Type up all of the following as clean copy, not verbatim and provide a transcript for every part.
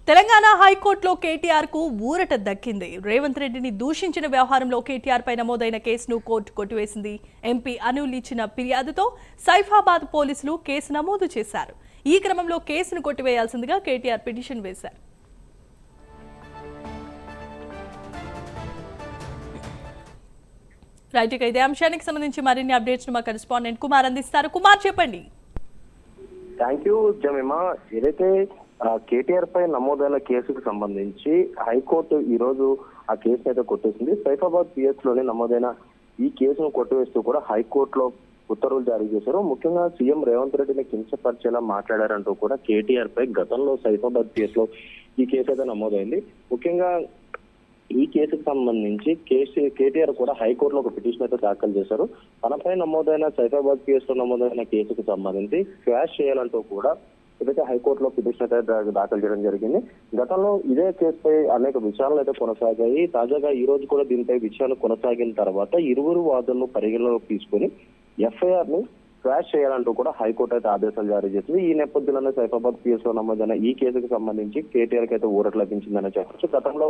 తెలంగాణ హైకోర్టులో కేటీఆర్ కు ఊరట దక్కింది. రేవంత్ రెడ్డిని దూషించిన వ్యవహారంలో కేటీఆర్ పై నమోదైన కేసును కోర్టు కొట్టివేసింది. ఎంపీ అనిల్ ఇచ్చిన ఫిర్యాదుతో సైఫాబాద్ పోలీసులు కేసు నమోదు చేశారు. ఈ క్రమంలో కేసును కొట్టివేయాల్సిందిగా కేటీఆర్ పిటిషన్ వేశారు. రైట్, ఇక ఇదే అంశానికి సంబంధించి మరిన్ని అప్డేట్స్ మా కరెస్పాండెంట్ కుమార్ అందిస్తారు. కుమార్, చెప్పండి. Thank you Jemimah. ఏదైతే కేటీఆర్ పై నమోదైన కేసుకు సంబంధించి హైకోర్టు ఈ రోజు ఆ కేసును అయితే కొట్టేసింది. సైఫాబాద్ పిఎస్ లోని నమోదైన ఈ కేసును కొట్టివేస్తూ కూడా హైకోర్టులో ఉత్తర్వులు జారీ చేశారు. ముఖ్యంగా సీఎం రేవంత్ రెడ్డిని కించపరిచేలా మాట్లాడారంటూ కూడా కేటీఆర్ పై గతంలో సైఫాబాద్ పిఎస్ లో ఈ కేసు అయితే నమోదైంది. ముఖ్యంగా ఈ కేసుకు సంబంధించి కేటీఆర్ కూడా హైకోర్టులో ఒక పిటిషన్ అయితే దాఖలు చేశారు. తనపై నమోదైన సైఫాబాద్ కేసు లో నమోదైన కేసుకు సంబంధించి క్వాష్ చేయాలంటూ కూడా ఏదైతే హైకోర్టులో పిటిషన్ అయితే దాఖలు చేయడం జరిగింది. గతంలో ఇదే కేసుపై అనేక విచారణలు అయితే కొనసాగాయి. తాజాగా ఈ రోజు కూడా దీనిపై విచారణ కొనసాగిన తర్వాత ఇరువురు వాదనలు పరిగణలోకి తీసుకుని ఎఫ్ఐఆర్ ని క్వాష్ చేయాలంటూ కూడా హైకోర్టు అయితే ఆదేశాలు జారీ చేసింది. ఈ నేపథ్యంలోనే సైఫాబాద్ పిఎస్ లో నమోదైన ఈ కేసుకు సంబంధించి కేటీఆర్ కి అయితే ఊరట లభించిందని చెప్పచ్చు. గతంలో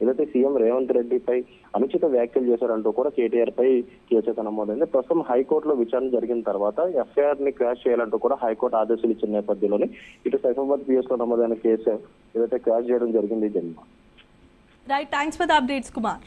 ఏదైతే సీఎం రేవంత్ రెడ్డిపై అనుచిత వ్యాఖ్యలు చేశారంటూ కూడా కేటీఆర్ పై కేసు అయితే నమోదైంది. ప్రస్తుతం హైకోర్టులో విచారణ జరిగిన తర్వాత ఎఫ్ఐఆర్ ని క్వాష్ చేయాలంటూ కూడా హైకోర్టు ఆదేశాలు ఇచ్చిన నేపథ్యంలోనే ఇటు సైఫాబాద్ పిఎస్ లో నమోదైన కేసు ఏదైతే క్వాష్ చేయడం జరిగింది. Right, thanks for the updates Kumar.